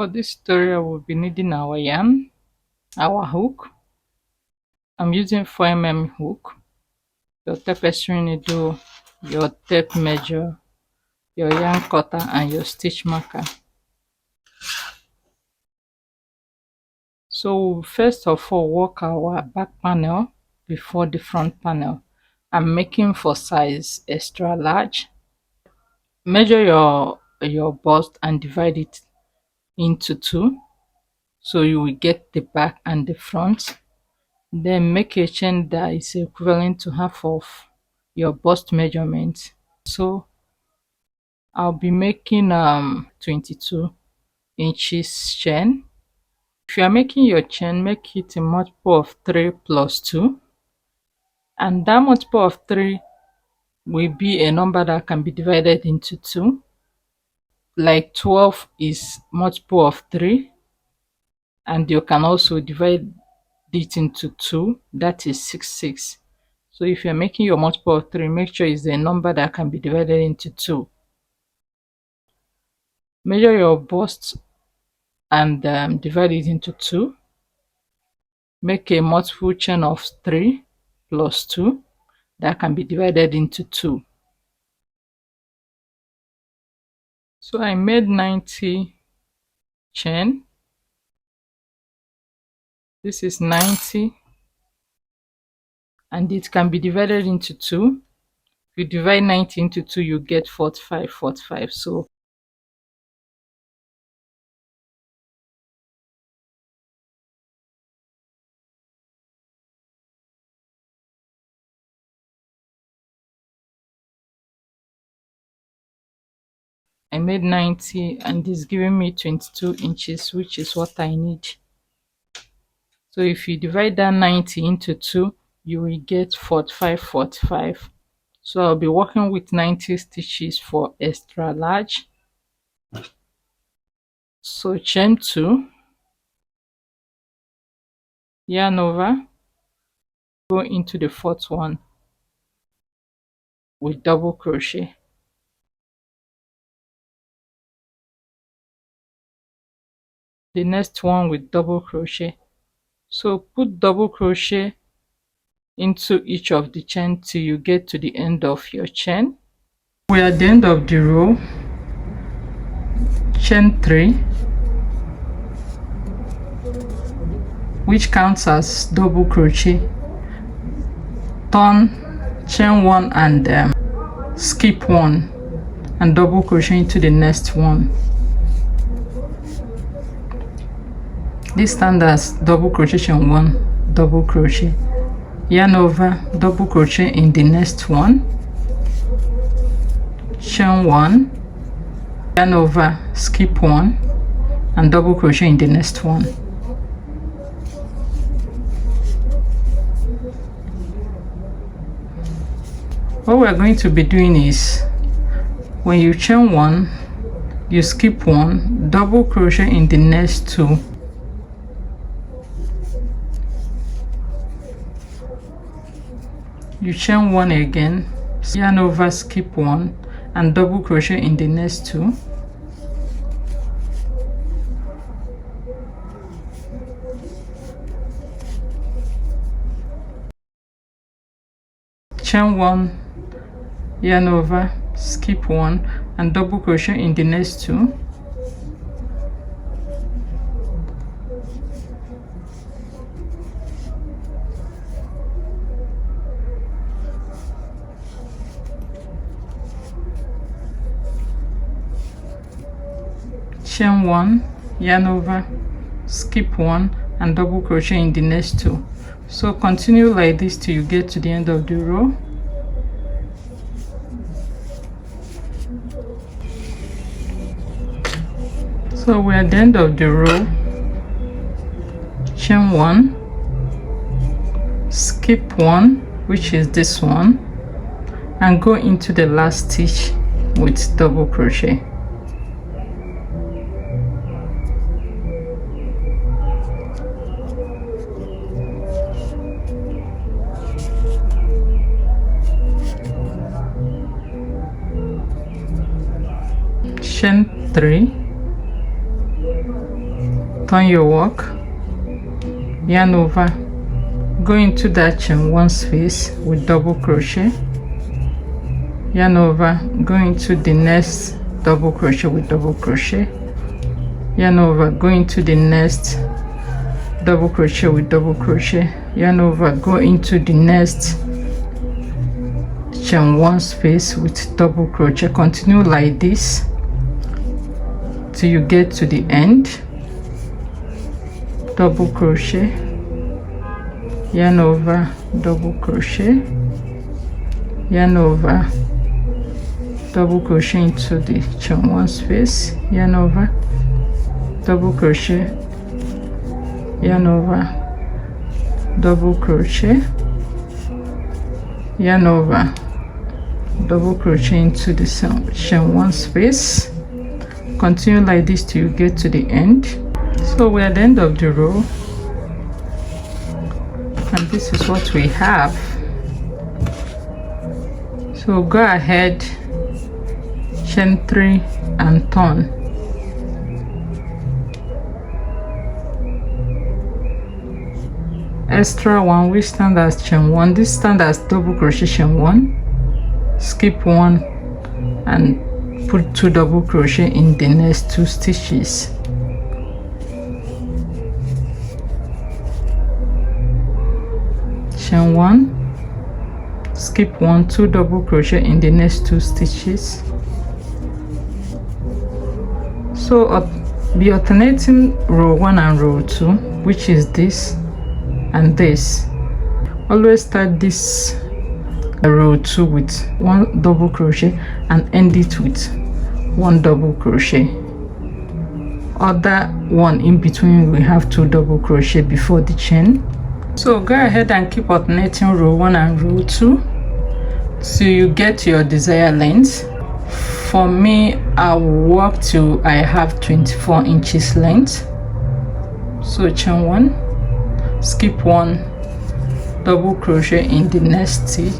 For this tutorial, we'll be needing our yarn, our hook. I'm using 4mm hook, your tapestry needle, your tape measure, your yarn cutter, and your stitch marker. So we'll first of all work our back panel before the front panel. I'm making for size extra large. Measure your bust and divide it into 2, so you will get the back and the front. Then make a chain that is equivalent to half of your bust measurement. So I'll be making 22 inches chain. If you are making your chain, make it a multiple of 3 plus 2, and that multiple of 3 will be a number that can be divided into 2. Like 12 is multiple of 3, and you can also divide it into 2, that is 6. So if you're making your multiple of 3, make sure it's a number that can be divided into 2. Measure your bust and divide it into 2. Make a multiple chain of 3 plus 2 that can be divided into 2. So I made 90 chain. This is 90, and it can be divided into 2. If you divide 90 into 2, you get 45. So I made 90, and it's giving me 22 inches, which is what I need. So if you divide that 90 into 2, you will get 45. So I'll be working with 90 stitches for extra large. So chain 2, yarn over, go into the 4th one with double crochet. The next one with double crochet. So put double crochet into each of the chain till you get to the end of your chain. We're at the end of the row. Chain 3, which counts as double crochet. Turn chain 1 and skip 1 and double crochet into the next one. This stands as double crochet chain 1, double crochet, yarn over, double crochet in the next one, chain 1, yarn over, skip 1 and double crochet in the next one. What we're going to be doing is, when you chain 1, you skip 1, double crochet in the next 2, you chain 1 again, yarn over, skip 1 and double crochet in the next 2, chain 1, yarn over, skip 1 and double crochet in the next 2, chain 1, yarn over, skip 1 and double crochet in the next 2. So continue like this till you get to the end of the row. So we're at the end of the row. Chain 1, skip 1, which is this one, and go into the last stitch with double crochet. Chain 3, turn your work, yarn over, go into that chain 1 space with double crochet, yarn over, go into the next double crochet with double crochet, yarn over, go into the next double crochet with double crochet, yarn over, go into the next chain 1 space with double crochet. Continue like this till you get to the end. Double crochet, yarn over, double crochet, yarn over, double crochet into the chain 1 space, yarn over, double crochet, yarn over, double crochet, yarn over, double crochet into the chain 1 space. Continue like this till you get to the end. So we're at the end of the row, and this is what we have. So go ahead, chain 3 and turn. Extra one which stand as chain 1, this stand as double crochet chain 1, skip 1 and put 2 double crochet in the next 2 stitches. Chain 1, skip 1, 2 double crochet in the next 2 stitches. So be alternating row 1 and row 2, which is this and this. Always start this row 2 with 1 double crochet and end it with 1 double crochet. Other one in between we have 2 double crochet before the chain. So go ahead and keep alternating row 1 and row 2 till you get your desired length. For me, I will work till I have 24 inches length. So chain 1, skip 1, double crochet in the next stitch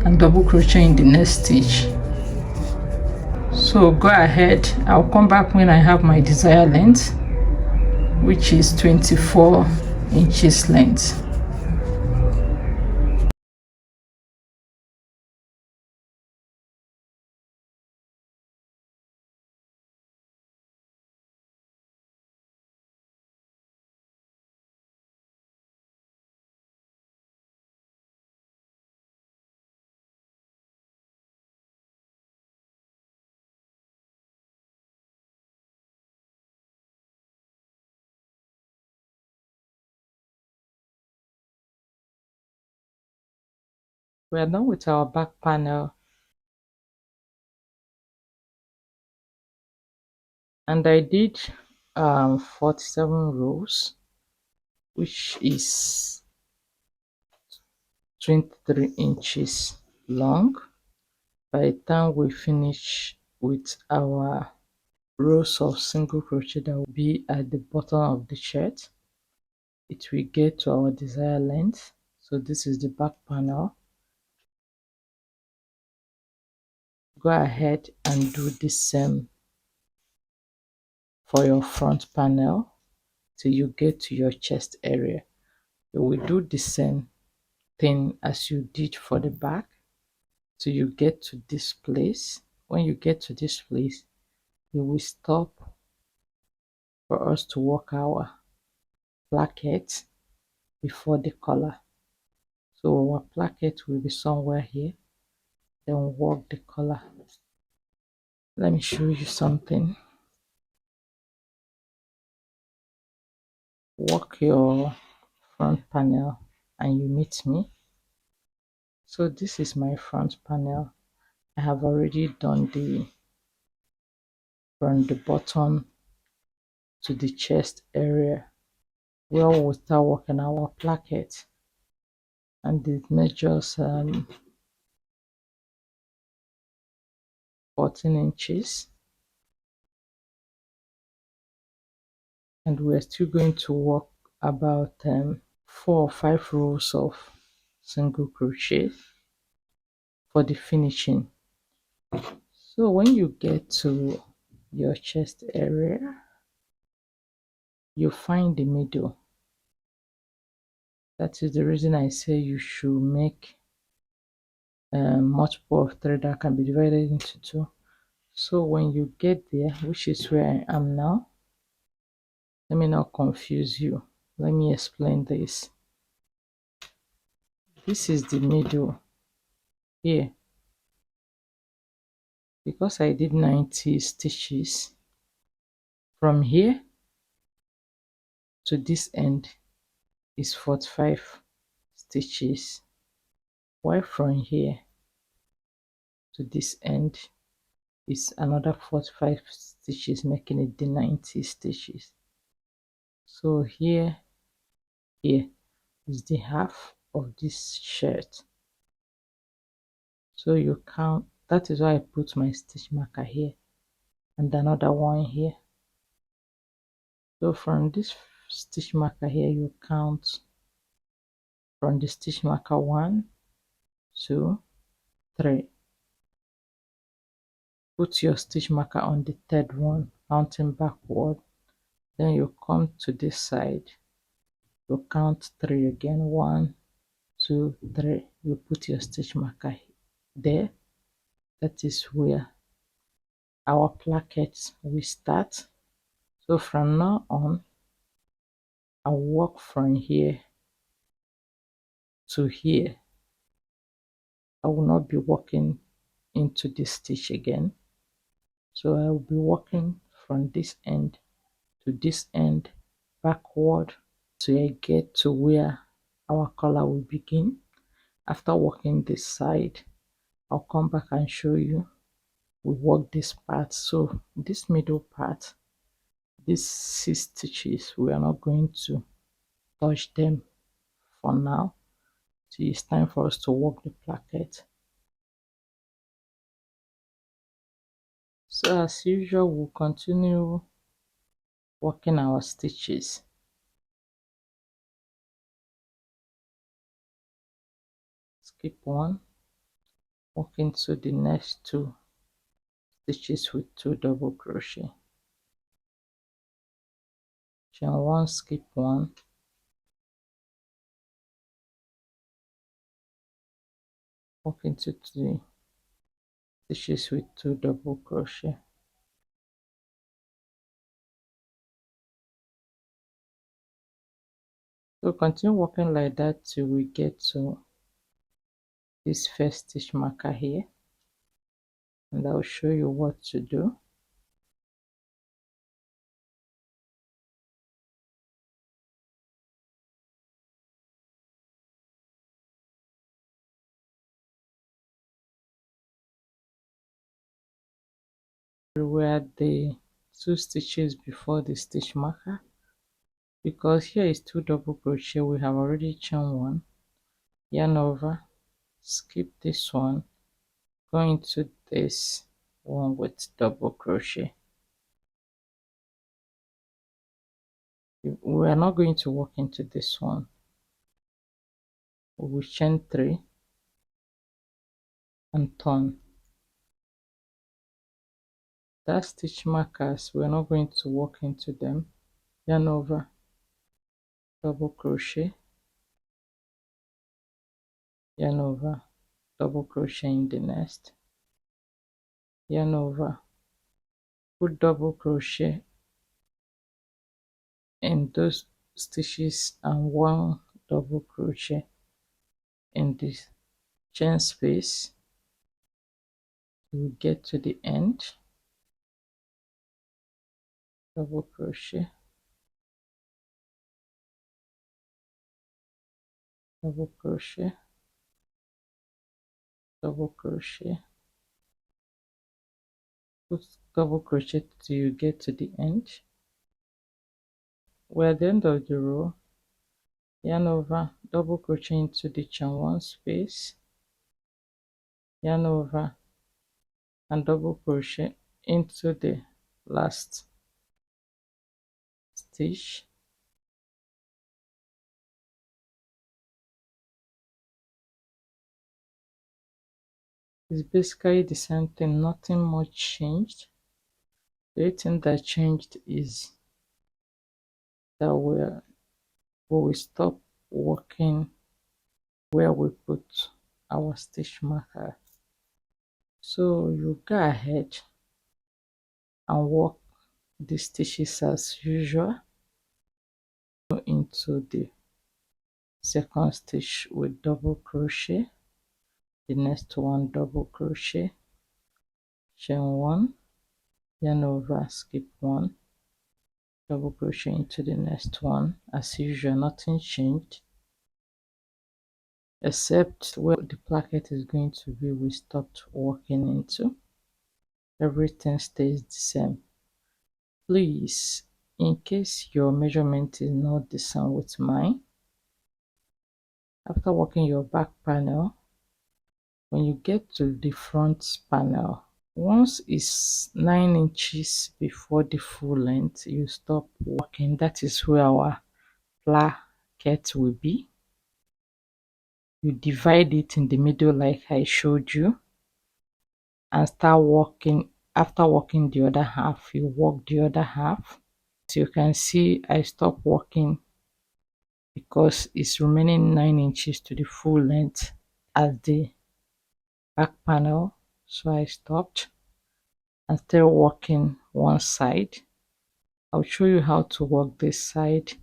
and double crochet in the next stitch. So go ahead, I'll come back when I have my desired length, which is 24 inches length. We are done with our back panel, and I did 47 rows, which is 23 inches long. By the time we finish with our rows of single crochet that will be at the bottom of the shirt, it will get to our desired length. So this is the back panel. Go ahead and do the same for your front panel till you get to your chest area. You will do the same thing as you did for the back till you get to this place. When you get to this place, you will stop for us to work our placket before the collar. So our placket will be somewhere here, then we'll work the collar. Let me show you something. Work your front panel and you meet me. So this is my front panel. I have already done the from the bottom to the chest area where we'll start working our placket, and it measures 14 inches, and we're still going to work about 4 or 5 rows of single crochet for the finishing. So when you get to your chest area, you find the middle. That is the reason I say you should make multiple of thread that can be divided into two. So when you get there, which is where I am now, let me not confuse you. Let me explain this. This is the middle here. Because I did 90 stitches, from here to this end is 45 stitches, while from here to this end is another 45 stitches, making it the 90 stitches. So here is the half of this shirt. So you count, that is why I put my stitch marker here and another one here. So from this stitch marker here, you count from the stitch marker 1, 2, 3. Put your stitch marker on the third one, counting backward. Then you come to this side, you count 3 again, 1, 2, 3. You put your stitch marker there. That is where our plackets will start. So from now on, I'll work from here to here. I will not be working into this stitch again. So I will be working from this end to this end backward till I get to where our collar will begin. After working this side, I'll come back and show you we work this part. So this middle part, these 6 stitches, we are not going to touch them for now till it's time for us to work the placket. So as usual, we'll continue working our stitches. Skip one, work into the next 2 stitches with 2 double crochet. Chain 1, skip 1, work into 3 stitches with 2 double crochet. So continue working like that till we get to this first stitch marker here, and I'll show you what to do. Where the 2 stitches before the stitch marker, because here is 2 double crochet, we have already chain 1, yarn over, skip this one, go into this one with double crochet. We are not going to work into this one. We will chain 3 and turn. That stitch markers, we're not going to work into them. Yarn over, double crochet, yarn over, double crochet in the next, yarn over, put double crochet in those stitches and 1 double crochet in this chain space. We get to the end, double crochet, double crochet, double crochet, put double crochet till you get to the end. We're at the end of the row. Yarn over, double crochet into the chain 1 space, yarn over and double crochet into the last stitch. It's basically the same thing, nothing much changed. The only thing that changed is that we will stop working where we put our stitch marker. So you go ahead and work the stitches as usual into the second stitch with double crochet, the next one double crochet, chain one, yarn over, skip one, double crochet into the next one. As usual, nothing changed except where the placket is going to be, we stopped working into. Everything stays the same. Please, in case your measurement is not the same with mine, after working your back panel, when you get to the front panel, once it's 9 inches before the full length, you stop working. That is where our placket will be. You divide it in the middle like I showed you and start working. After working the other half, you work the other half. So you can see I stop working because it's remaining 9 inches to the full length at the back panel. So I stopped and started working one side. I'll show you how to work this side.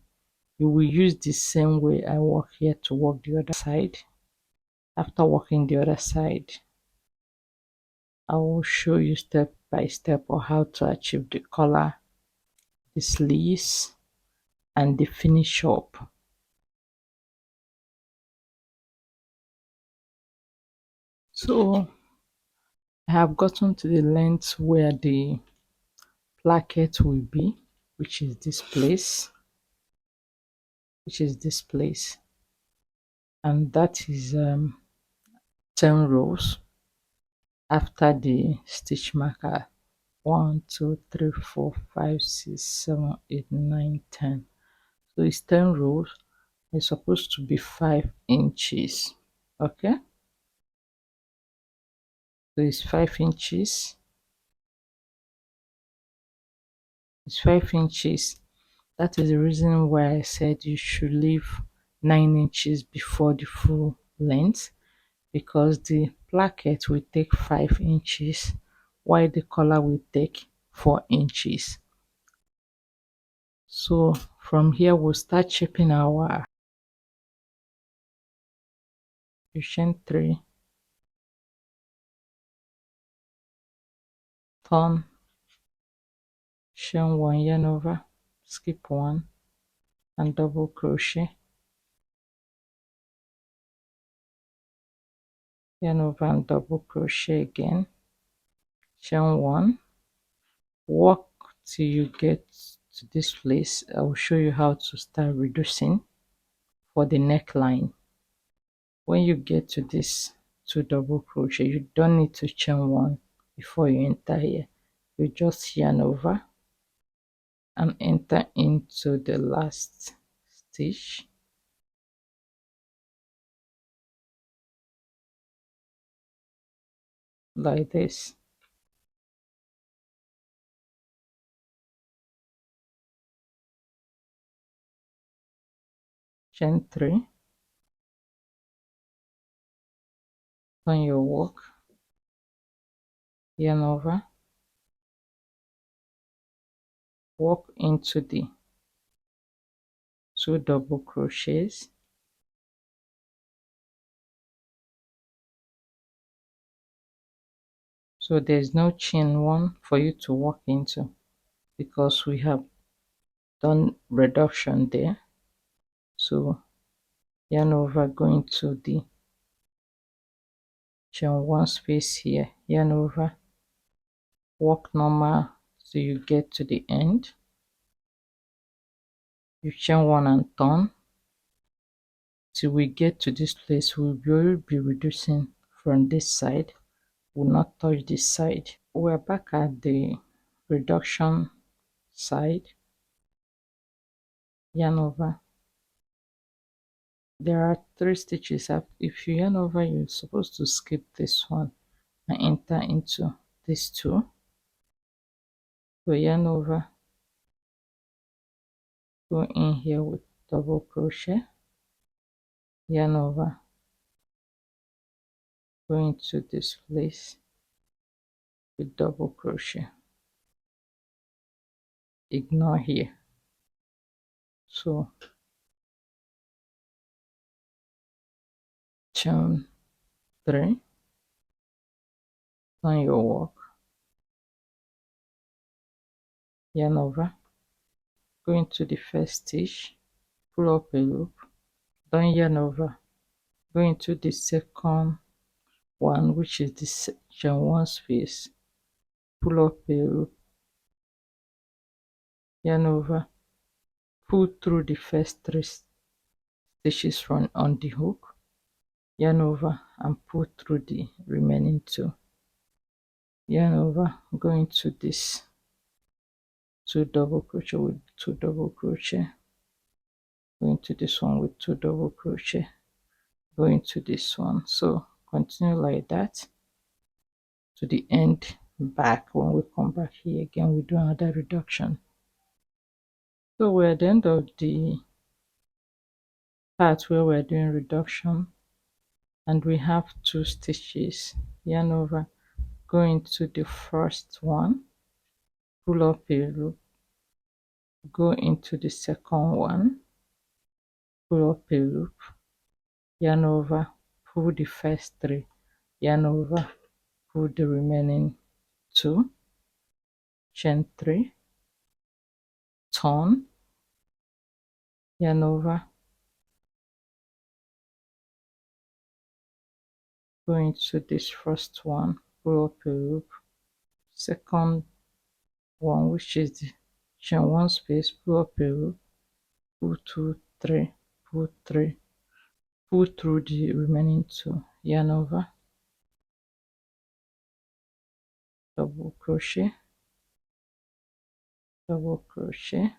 You will use the same way I work here to work the other side. After working the other side, I will show you step by step on how to achieve the collar, the sleeves, and the finish up. So I have gotten to the length where the placket will be, which is this place, and that is 10 rows after the stitch marker. 1 2 3 4 5 6 7 8 9 10. So it's 10 rows. It's supposed to be 5 inches. Okay, so it's 5 inches. It's 5 inches. That is the reason why I said you should leave 9 inches before the full length, because the placket will take 5 inches while the collar will take 4 inches. So from here we'll start shaping our chain 3, turn, chain 1, yarn over, skip 1, and double crochet, yarn over and double crochet again, chain 1, work till you get to this place. I will show you how to start reducing for the neckline. When you get to this 2 double crochet, you don't need to chain 1 before you enter here. You just yarn over and enter into the last stitch, like this. Chain 3, turn your work, yarn over, work into the 2 double crochets, so there's no chain 1 for you to work into because we have done reduction there. So yarn over, going to the chain 1 space here, yarn over, work normal so you get to the end, you chain 1 and turn till we get to this place. We will be reducing from this side, will not touch this side. We're back at the reduction side, yarn over. There are 3 stitches up. If you yarn over, you're supposed to skip this one and enter into these 2. So yarn over, go in here with double crochet, yarn over, go into this place with double crochet, ignore here. So chain 3, turn your work, yarn over, go into the first stitch, pull up a loop, don't yarn over, go into the second one, which is the chain 1 space, pull up a loop, yarn over, pull through the first 3 stitches from on the hook, yarn over and pull through the remaining 2, yarn over, go into this 2 double crochet with 2 double crochet, go into this one with 2 double crochet, go into this one. So continue like that to the end back. When we come back here again, we do another reduction. So we're at the end of the part where we're doing reduction, and we have 2 stitches, yarn over, go into the first one, pull up a loop, go into the second one, pull up a loop, yarn over, pull the first 3, yarn over, pull the remaining 2, chain 3, turn, yarn over, go into this first one, pull up a loop, second one, which is the chain 1 space, pull up a loop, pull 2, 3, pull 3, pull through the remaining 2, yarn over, double crochet, double crochet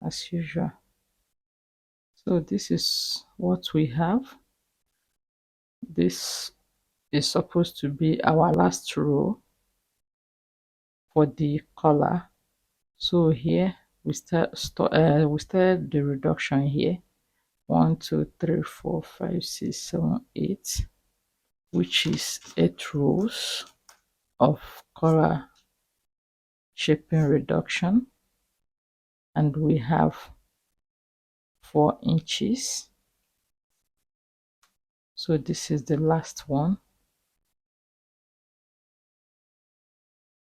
as usual. So this is what we have. This is supposed to be our last row for the collar. So here we started the reduction here, 1 2 3 4 5 6 7 8, which is 8 rows of collar shaping reduction, and we have 4 inches. So this is the last one.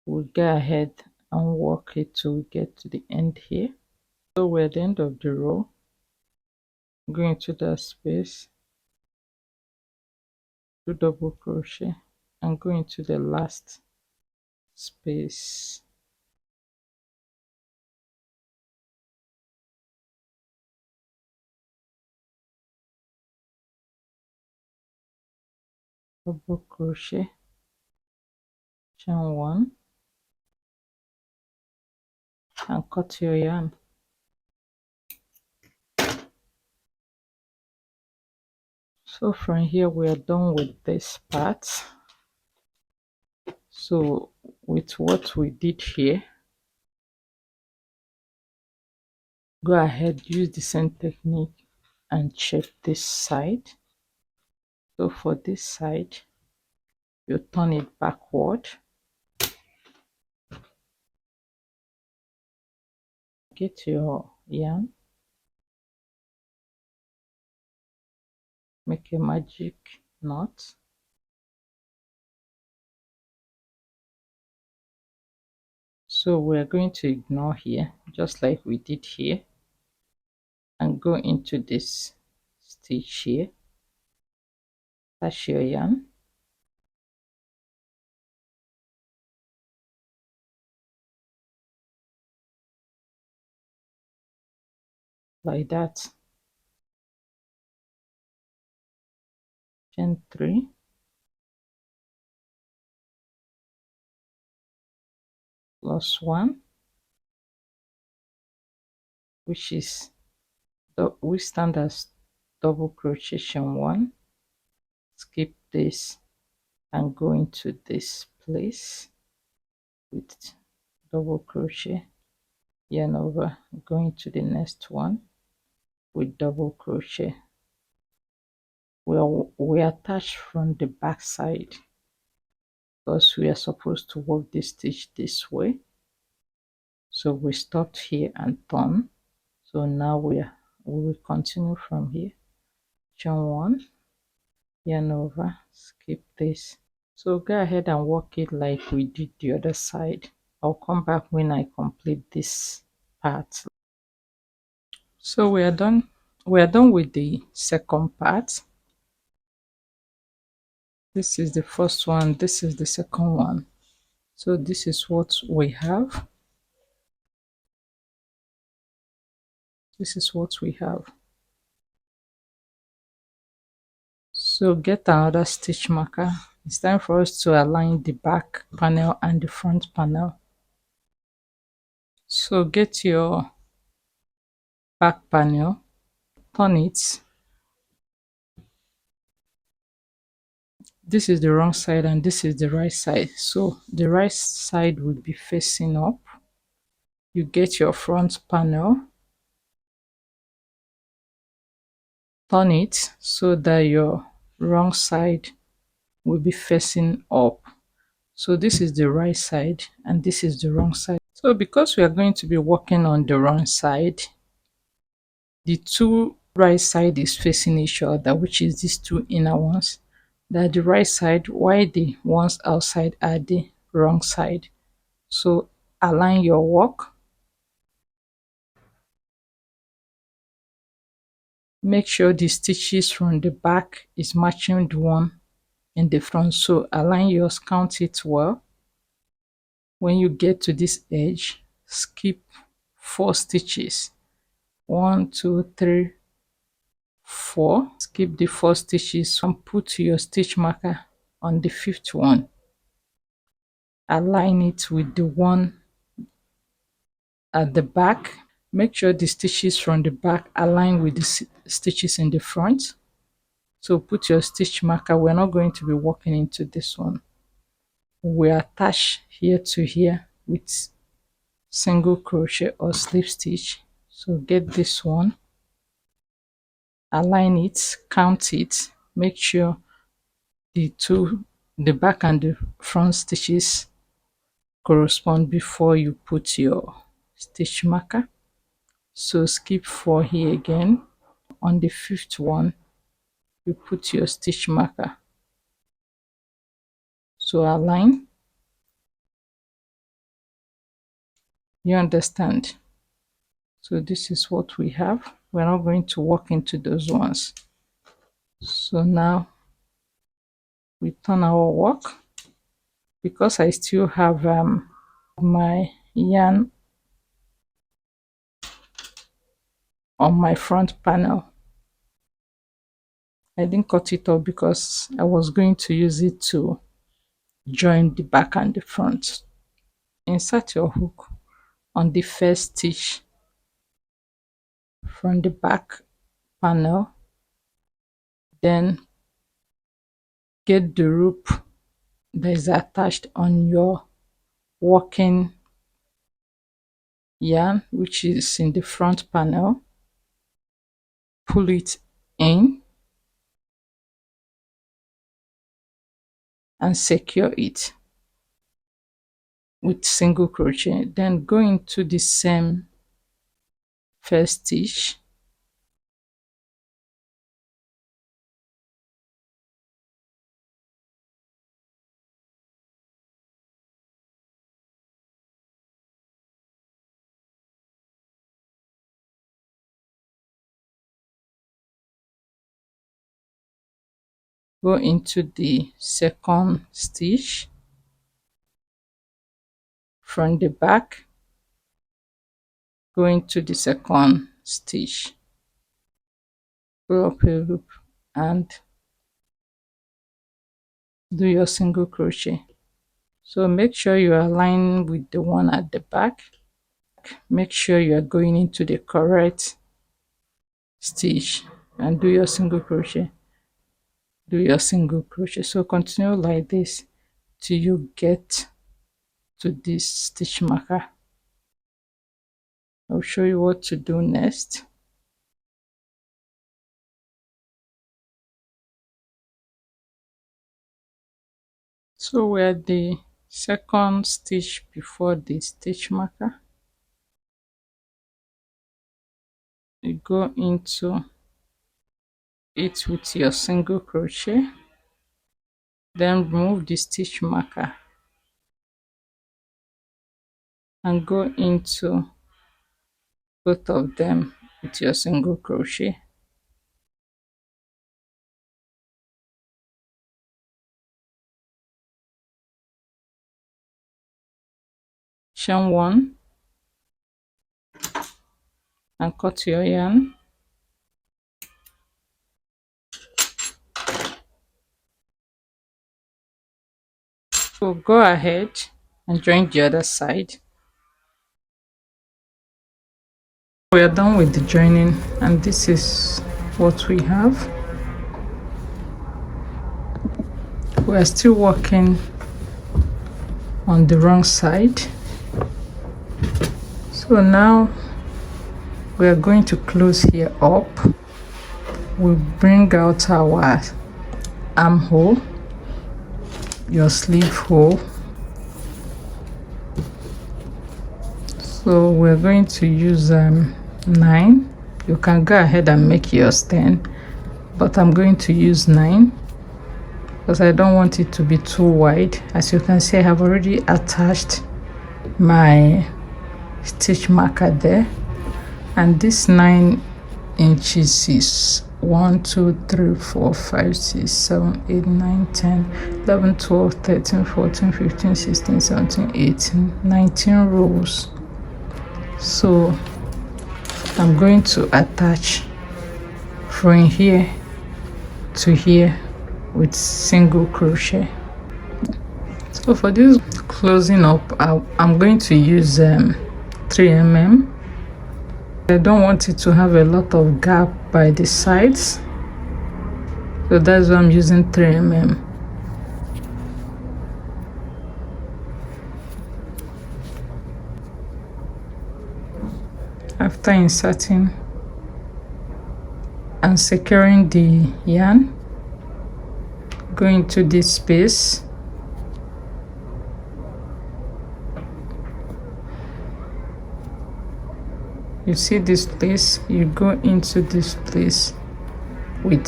We'll go ahead and work it till we get to the end here. So we're at the end of the row, go into that space, do double crochet and go into the last space, double crochet, chain 1 and cut your yarn. So from here we are done with this part. So with what we did here, go ahead, use the same technique and check this side. So for this side, you turn it backward, get your yarn, make a magic knot, so we're going to ignore here just like we did here and go into this stitch here, attach your yarn, like that, chain 3, plus 1, which is we stand as double crochet, chain 1, skip this and go into this place with double crochet, yarn over, going to the next one with double crochet. We attach from the back side because we are supposed to work this stitch this way. So we stopped here and turn. So now we will continue from here. Chain one, yarn over, skip this. So go ahead and work it like we did the other side. I'll come back when I complete this part. So we are done. We are done with the second part. This is the first one, this is the second one. So this is what we have. This is what we have. So get another stitch marker. It's time for us to align the back panel and the front panel. So get your back panel, turn it. This is the wrong side and this is the right side. So the right side will be facing up. You get your front panel, turn it so that your wrong side will be facing up. So this is the right side and this is the wrong side. So because we are going to be working on the wrong side, the two right side is facing each other, which is these two inner ones. That the right side, while the ones outside are the wrong side. So align your work. Make sure the stitches from the back is matching the one in the front. So align yours, count it well. When you get to this edge, skip 4 stitches. 1, 2, 3, 4. Skip the 4 stitches and put your stitch marker on the 5th one. Align it with the one at the back. Make sure the stitches from the back align with the stitches in the front. So put your stitch marker. We're not going to be working into this one. We attach here to here with single crochet or slip stitch. So get this one, align it, count it, make sure the back and the front stitches correspond before you put your stitch marker. So skip 4 here again. On the 5th one, you put your stitch marker. So align. You understand? So this is what we have. We're not going to work into those ones. So now we turn our work. Because I still have my yarn on my front panel, I didn't cut it off because I was going to use it to join the back and the front. Insert your hook on the first stitch from the back panel, then get the rope that is attached on your working yarn, which is in the front panel, pull it in and secure it with single crochet. Then go into the same first stitch, go into the second stitch from the back, go into the second stitch, pull up a loop and do your single crochet. So make sure you align with the one at the back. Make sure you are going into the correct stitch and do your single crochet. Do your single crochet. So continue like this till you get to this stitch marker. I'll show you what to do next. So we're at the second stitch before the stitch marker. You go into it with your single crochet, then remove the stitch marker and go into both of them with your single crochet. Chain one and cut your yarn. So go ahead and join the other side. We are done with the joining, and this is what we have. We are still working on the wrong side, so now we are going to close here up. We bring out our armhole, your sleeve hole. So we're going to use 9. You can go ahead and make yours 10, but I'm going to use 9 because I don't want it to be too wide. As you can see, I have already attached my stitch marker there, and this 9 inches is 1 2 3 4 5 6 7 8 9 10 11 12 13 14 15 16 17 18 19 rows. So I'm going to attach from here to here with single crochet. So for this closing up, I'm going to use 3mm. I don't want it to have a lot of gap by the sides, so that's why I'm using 3mm. After inserting and securing the yarn, go into this space, you see this place, you go into this place with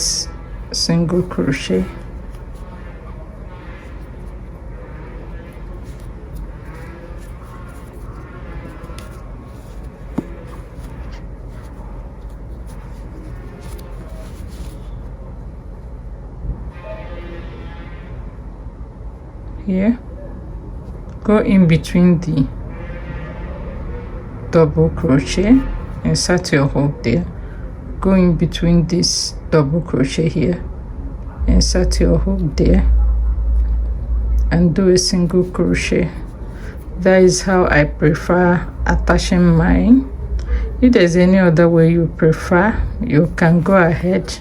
single crochet. Here, go in between the double crochet, insert your hook there, go in between this double crochet here, insert your hook there, and do a single crochet. That is how I prefer attaching mine. If there's any other way you prefer, you can go ahead.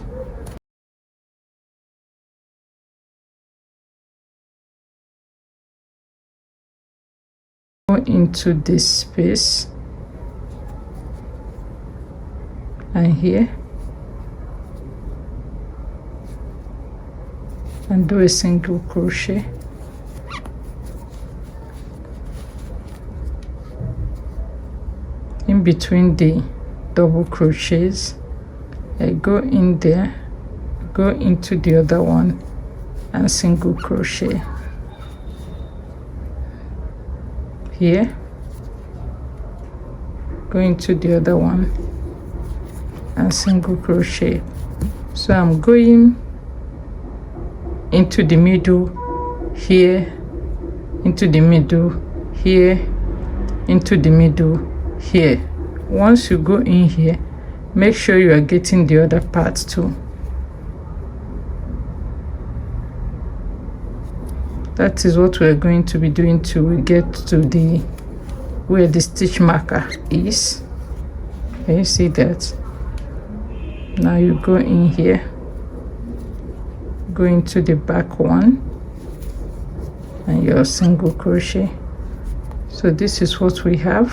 Go into this space and here, and do a single crochet. In between the double crochets, I go in there, go into the other one and single crochet. Here, go into the other one and single crochet. So I'm going into the middle here, into the middle here, into the middle here. Once you go in here, make sure you are getting the other part too. That is what we're going to be doing till we get to the where the stitch marker is. Can you see that? Now you go in here, go into the back one and your single crochet. So this is what we have.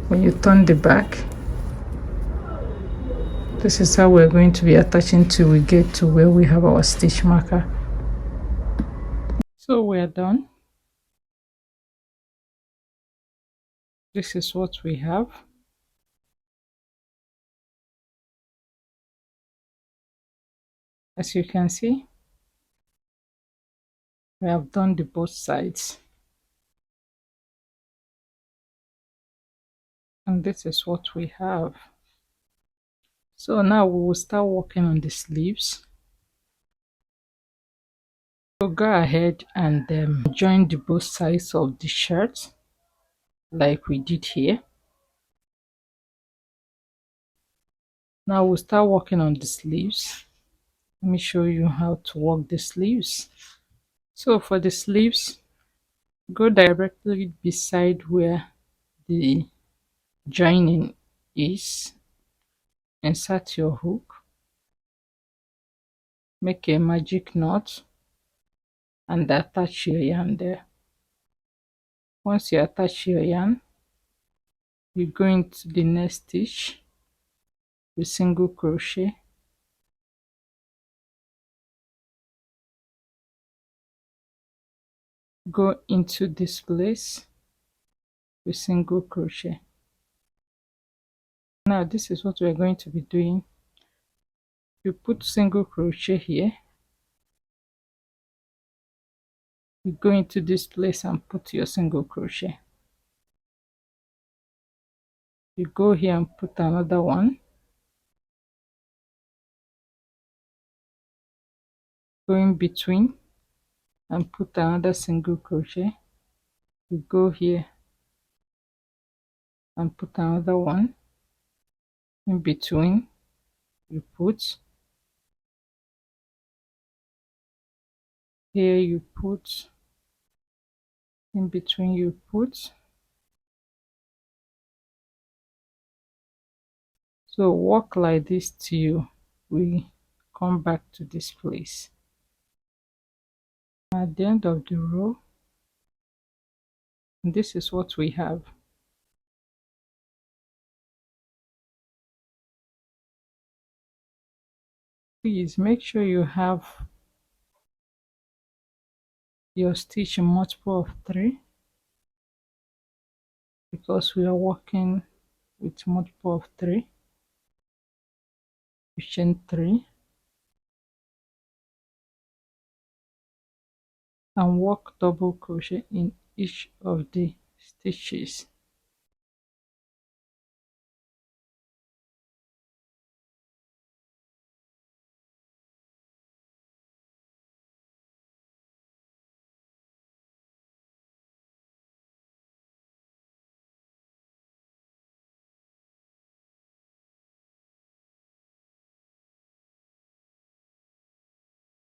when you turn the back, this is how we're going to be attaching till we get to where we have our stitch marker. So we're done. This is what we have. As you can see, we have done the both sides, and this is what we have. So now we will start working on the sleeves. So go ahead and join the both sides of the shirt like we did here. Now we'll start working on the sleeves. Let me show you how to work the sleeves. So for the sleeves, go directly beside where the joining is, insert your hook, make a magic knot, and attach your yarn there. Once you attach your yarn, you go into the next stitch with single crochet, go into this place with single crochet. Now this is what we're going to be doing. You put single crochet here, you go into this place and put your single crochet, you go here and put another one, go in between and put another single crochet, you go here and put another one, in between you put, here you put, in between you put. So work like this till we come back to this place. At the end of the row, this is what we have. Please make sure you have your stitch in multiple of 3, because we are working with multiple of 3. You chain 3 and work double crochet in each of the stitches.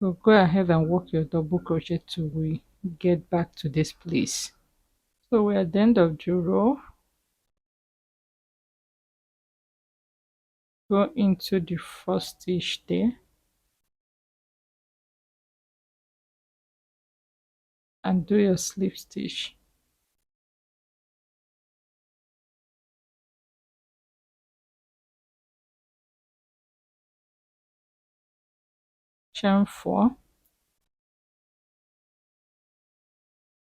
So go ahead and work your double crochet till we get back to this place. So we're at the end of the row. Go into the first stitch there and do your slip stitch. Chain 4,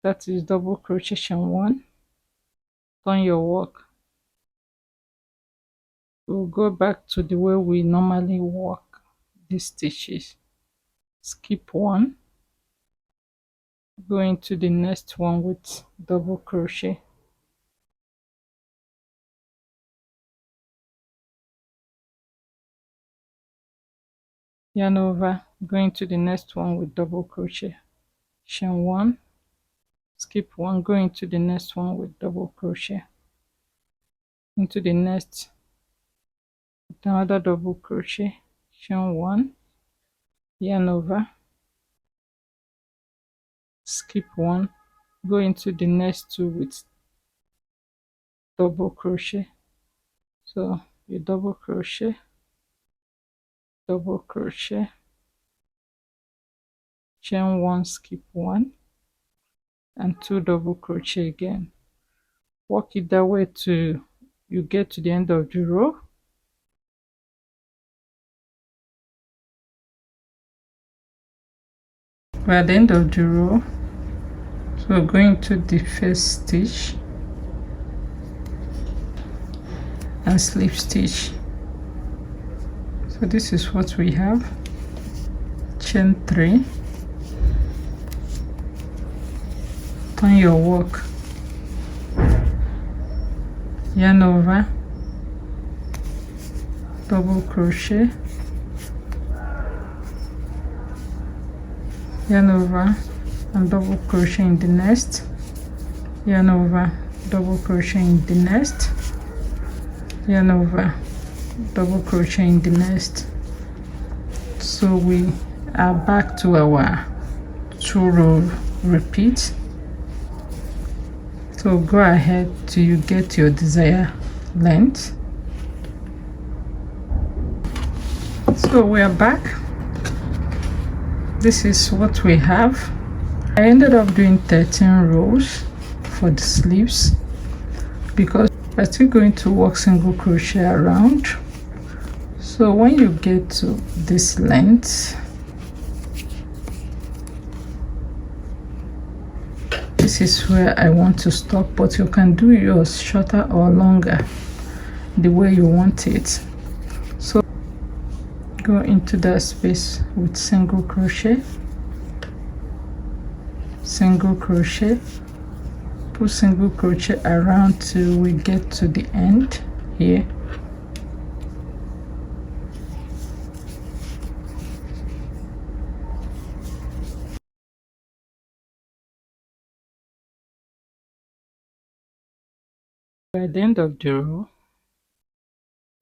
that is double crochet, chain 1, turn your work. We'll go back to the way we normally work these stitches. Skip 1, go into the next one with double crochet, yarn over, go into the next one with double crochet, chain 1, skip 1, go into the next one with double crochet, into the next with another double crochet, chain 1, yarn over, skip 1, go into the next 2 with double crochet. So you double crochet, double crochet, chain 1, skip 1, and 2 double crochet again. Work it that way to you get to the end of the row. We're at the end of the row, so we're going to the first stitch and slip stitch. So this is what we have. Chain 3, turn your work, yarn over, double crochet, yarn over and double crochet in the next, yarn over, double crochet in the next, yarn over, double crochet in the next. So we are back to our 2-row repeat. So go ahead till you get your desired length. So we are back. This is what we have. I ended up doing 13 rows for the sleeves because we're still going to work single crochet around. So when you get to this length, this is where I want to stop, but you can do yours shorter or longer the way you want it. So go into that space with single crochet, single crochet, put single crochet around till we get to the end here. At the end of the row,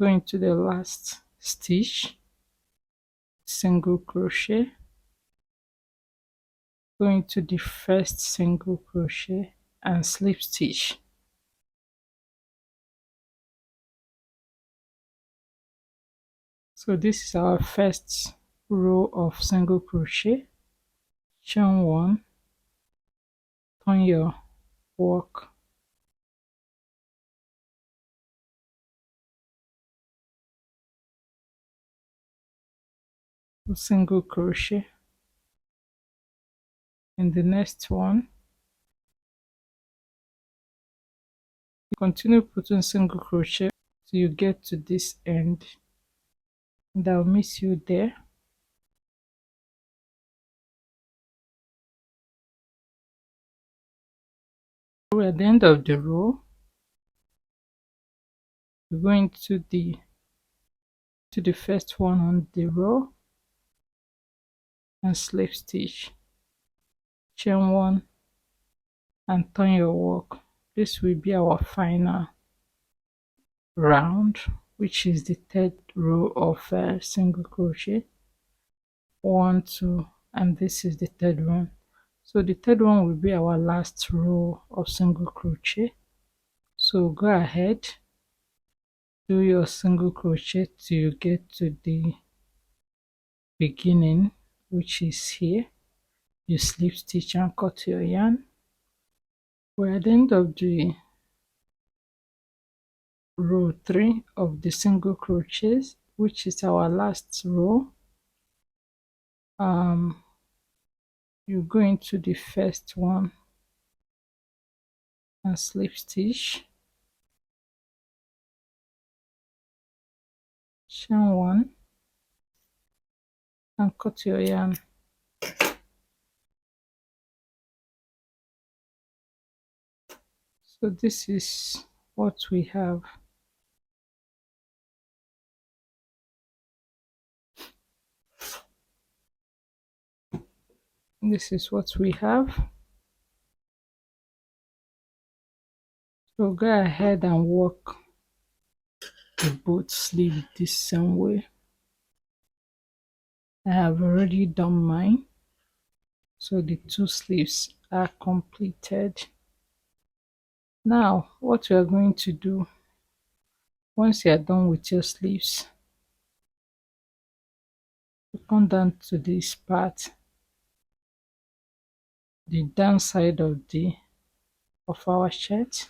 go into the last stitch, single crochet, go into the first single crochet and slip stitch. So this is our first row of single crochet. Chain 1, turn your work, single crochet in the next one, continue putting single crochet till you get to this end, and I'll miss you there. We're at the end of the row. We're going to the first one on the row and slip stitch, chain 1 and turn your work. This will be our final round, which is the third row of single crochet. 1, 2, and this is the third one. So the third one will be our last row of single crochet. So go ahead, do your single crochet till you get to the beginning, which is here. You slip stitch and cut your yarn. We're at the end of the row 3 of the single crochets, which is our last row. You go into the first one and slip stitch, chain 1 and cut your yarn. So this is what we have. This is what we have. So go ahead and work the both sleeve this same way. I have already done mine, so the 2 sleeves are completed. Now what we are going to do, once you are done with your sleeves, you come down to this part, the downside of our shirt,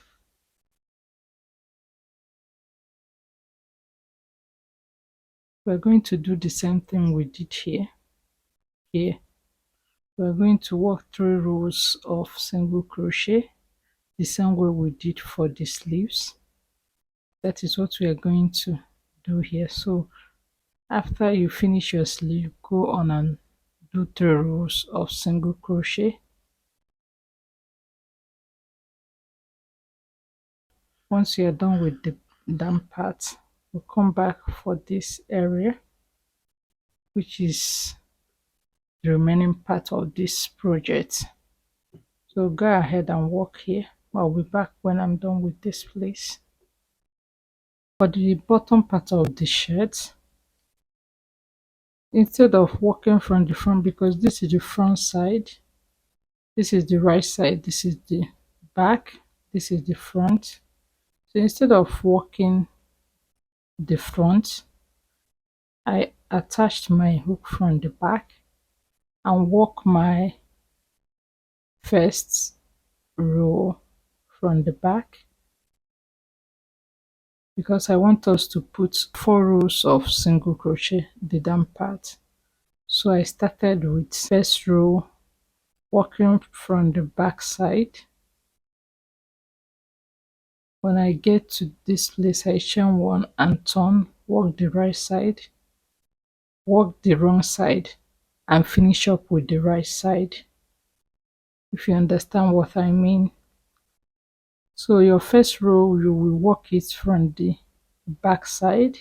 We're going to do the same thing we did here. We're going to work 3 rows of single crochet the same way we did for the sleeves. That is what we are going to do here. So after you finish your sleeve, go on and do 3 rows of single crochet. Once you are done with the down part, we'll come back for this area, which is the remaining part of this project. So go ahead and work here. I'll be back when I'm done with this place. For the bottom part of the shirt, instead of working from the front, because this is the front side, this is the right side, this is the back, this is the front. So instead of working the front, I attached my hook from the back and work my first row from the back, because I want us to put 4 rows of single crochet the down part. So I started with first row, working from the back side. When I get to this place, I chain 1 and turn, work the right side, work the wrong side, and finish up with the right side, if you understand what I mean. So your first row, you will work it from the back side,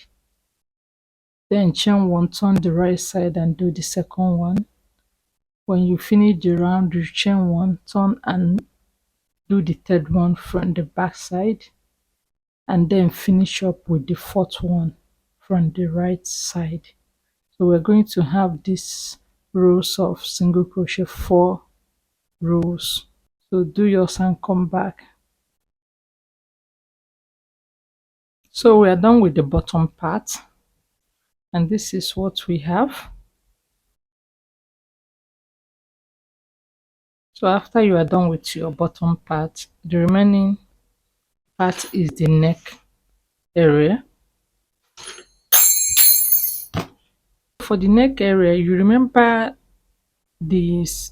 then chain 1, turn the right side and do the second one. When you finish the round, you chain 1, turn and do the third one from the back side, and then finish up with the fourth one from the right side. So we're going to have these rows of single crochet, 4 rows. So do yours and come back. So we are done with the bottom part, and this is what we have. So after you are done with your bottom part, the remaining part is the neck area. For the neck area, you remember these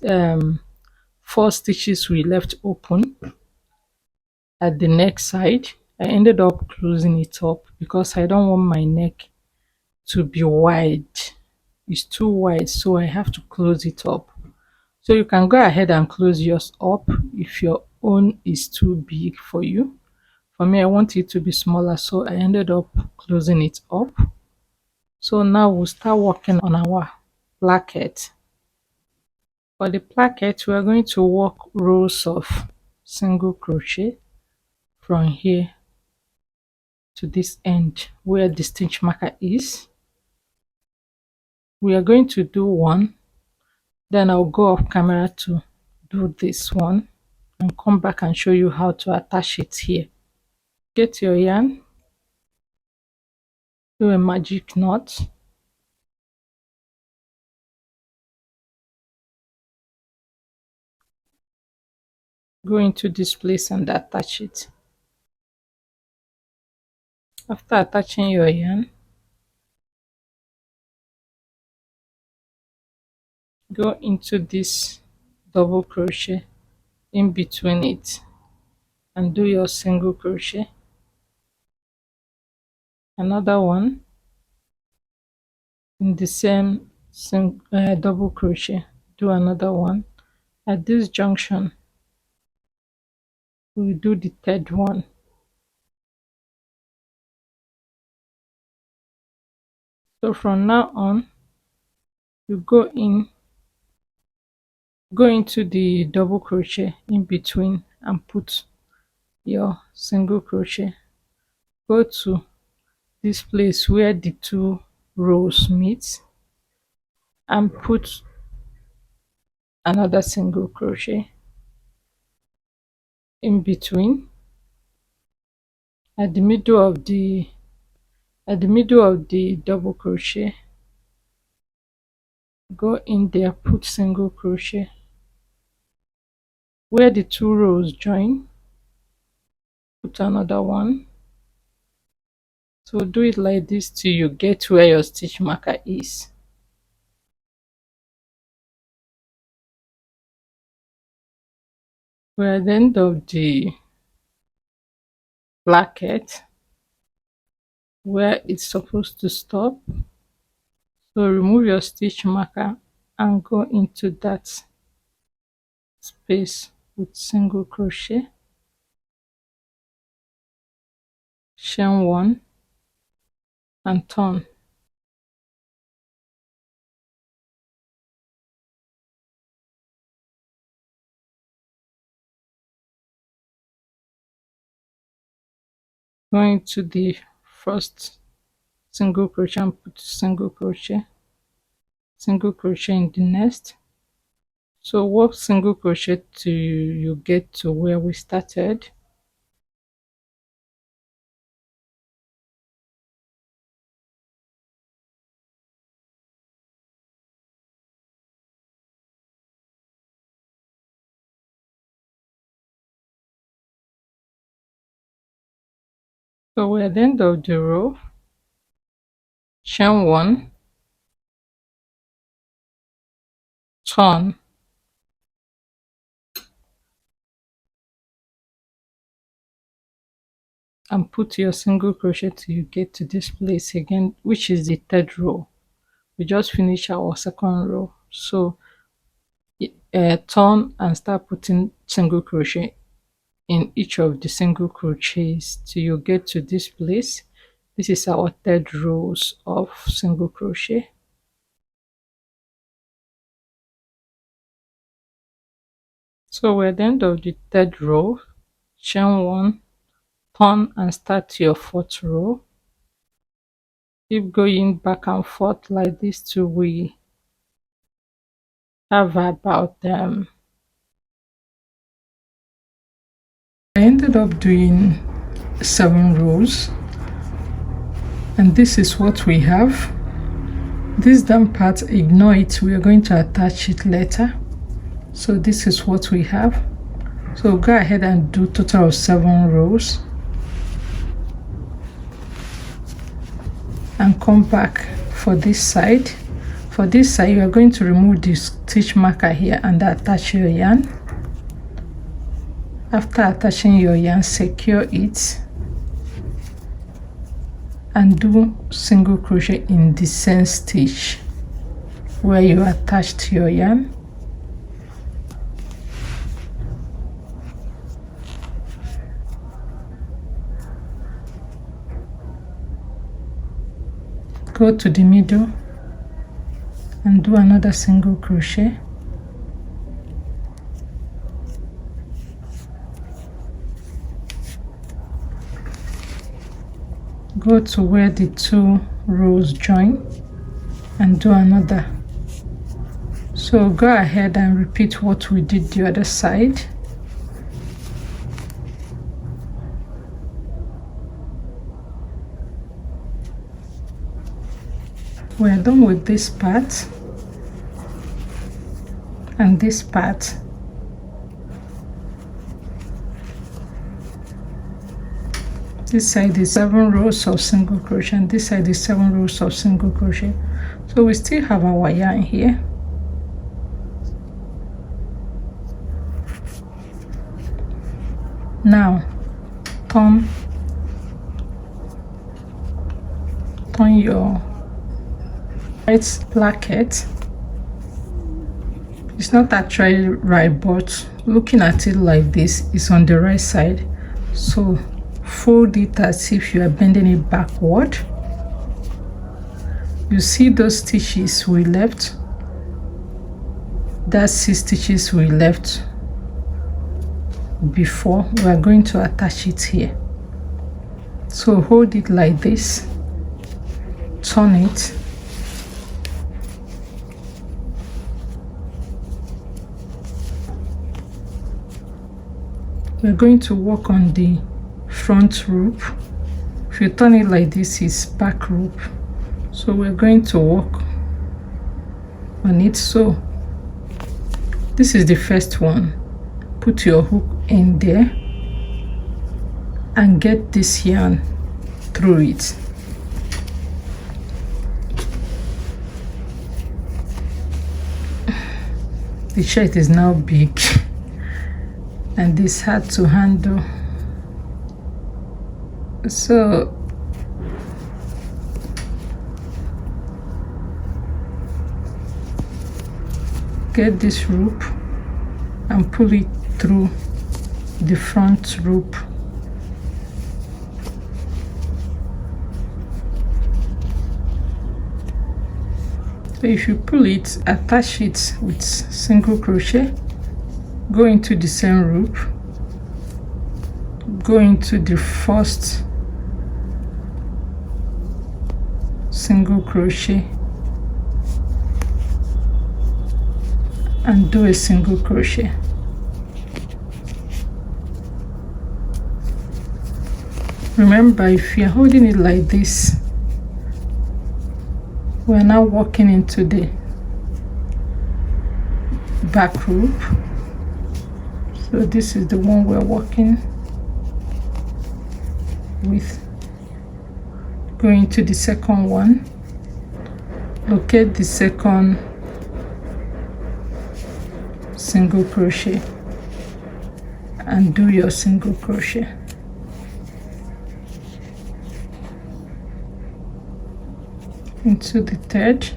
4 stitches we left open at the neck side. I ended up closing it up because I don't want my neck to be wide. It's too wide, so I have to close it up. So you can go ahead and close yours up if your own is too big for you. For me, I want it to be smaller, so I ended up closing it up. So now we'll start working on our placket. For the placket, we are going to work rows of single crochet from here to this end where the stitch marker is. We are going to do 1, then I'll go off camera to do this one and come back and show you how to attach it here. Get your yarn, do a magic knot, go into this place and attach it. After attaching your yarn, go into this double crochet in between it and do your single crochet, another one in the same double crochet, do another one. At this junction, we'll do the third one. So from now on, you go into the double crochet in between and put your single crochet. Go to this place where the 2 rows meet and put another single crochet in between at the middle of the double crochet. Go in there, put single crochet where the 2 rows join, put another one. So do it like this till you get where your stitch marker is. We're at the end of the placket where it's supposed to stop. So remove your stitch marker and go into that space with single crochet, chain 1 and turn. Going to the first single crochet and put single crochet in the next. So work single crochet till you get to where we started. So we're at the end of the row. Chain 1, turn, and put your single crochet till you get to this place again, which is the third row. We just finished our second row. So turn and start putting single crochet in each of the single crochets till you get to this place. This is our third rows of single crochet. So we're at the end of the third row. Chain 1, turn and start your fourth row. Keep going back and forth like this till we have about I ended up doing 7 rows, and this is what we have. This down part, ignore it, we are going to attach it later. So this is what we have. So go ahead and do total of 7 rows and come back for this side. For this side, you are going to remove the stitch marker here and attach your yarn. After attaching your yarn, secure it and do single crochet in the same stitch where you attached your yarn. Go to the middle and do another single crochet. Go to where the 2 rows join and do another. So go ahead and repeat what we did the other side. We're done with this part and this part. This side is 7 rows of single crochet and this side is 7 rows of single crochet. So we still have our yarn here. Now turn your right placket. It's not actually right, but looking at it like this, it's on the right side. So fold it as if you are bending it backward. You see those stitches we left? That's 6 stitches we left before. We are going to attach it here. So hold it like this, turn it, we're going to work on the front loop. If you turn it like this, it's back loop. So we're going to work on it. So this is the first one. Put your hook in there and get this yarn through it. The shirt is now big and this hard to handle, so get this loop and pull it through the front loop. So if you pull it, attach it with single crochet, go into the same loop, go into the first single crochet and do a single crochet. Remember, if you're holding it like this, we're now walking into the back loop. So this is the one we're working with. Going to the second one, locate the second single crochet and do your single crochet. Into the third,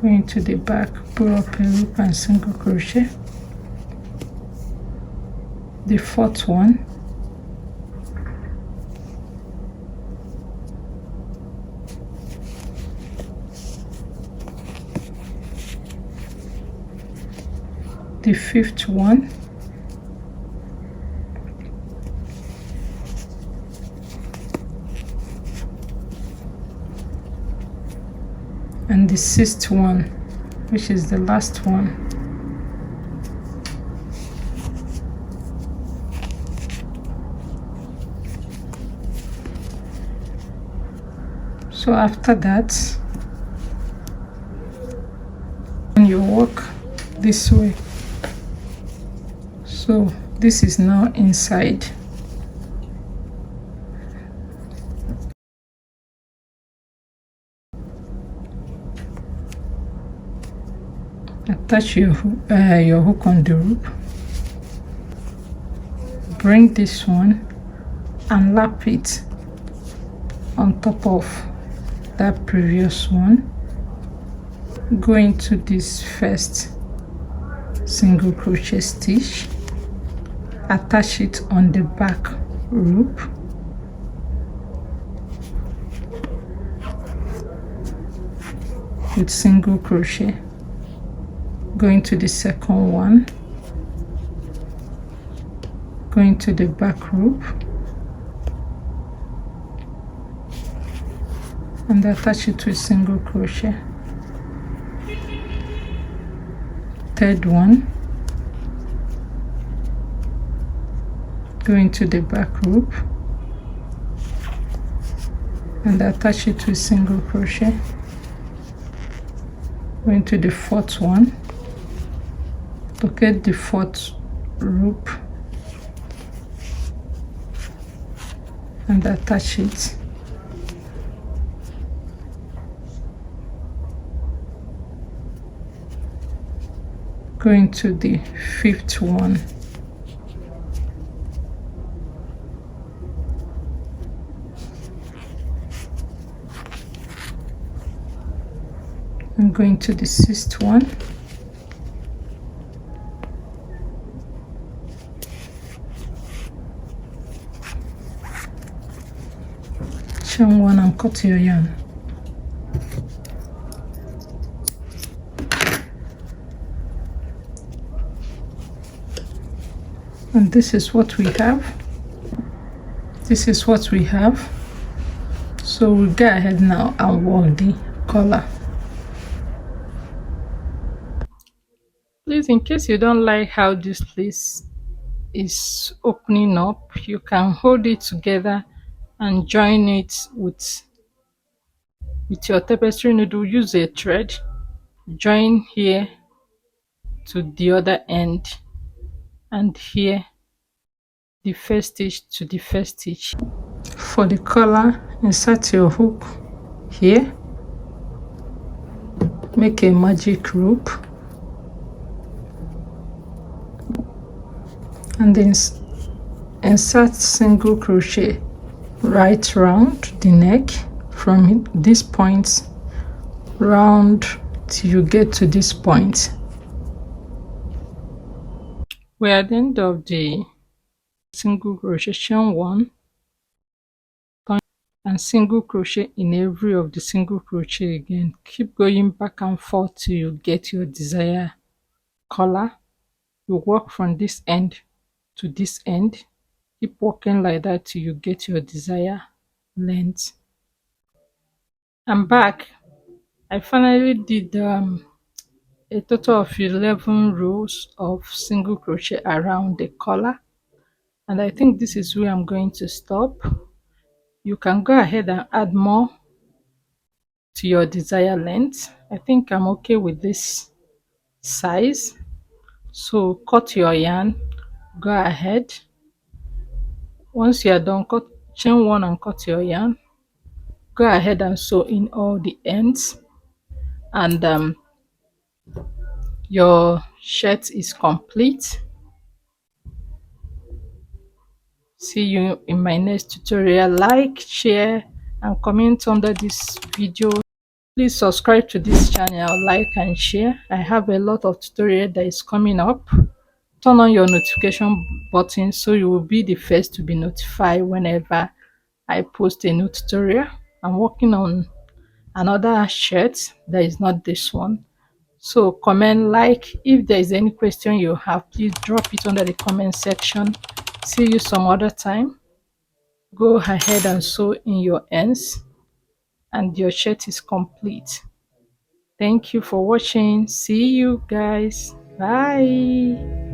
go into the back, pull up a loop and single crochet. The fourth one, the fifth one, and the sixth one, which is the last one. So after that, you walk this way. So this is now inside. Attach your hook on the loop. Bring this one and lap it on top of that previous one. Go into this first single crochet stitch, attach it on the back loop, with single crochet. Go into the second one, go into the back loop and attach it to a single crochet. Third one, go into the back loop and attach it to a single crochet. Go into the fourth one, locate the fourth loop and attach it. Go into the fifth one, and go into the sixth one, chain one and cut your yarn. And this is what we have. This is what we have. So we'll go ahead now and work the collar. Please, in case you don't like how this piece is opening up, you can hold it together and join it with your tapestry needle. Use a thread, join here to the other end, and here the first stitch to the first stitch. For the collar, insert your hook here, make a magic rope, and then insert single crochet right round the neck from this point round till you get to this point. We're at the end of the single crochet chain 1, and single crochet in every of the single crochet again. Keep going back and forth till you get your desired color. You work from this end to this end. Keep working like that till you get your desired length. I'm back. I finally did a total of 11 rows of single crochet around the collar, and I think this is where I'm going to stop. You can go ahead and add more to your desired length. I think I'm okay with this size. So cut your yarn, go ahead. Once you are done, chain 1 and cut your yarn. Go ahead and sew in all the ends, and your shirt is complete. See you in my next tutorial. Like, share, and comment under this video. Please subscribe to this channel, like and share. I have a lot of tutorial that is coming up. Turn on your notification button so you will be the first to be notified whenever I post a new tutorial. I'm working on another shirt that is not this one. So comment, like. If there is any question you have, please drop it under the comment section. See you some other time. Go ahead and sew in your ends, and your shirt is complete. Thank you for watching. See you guys. Bye.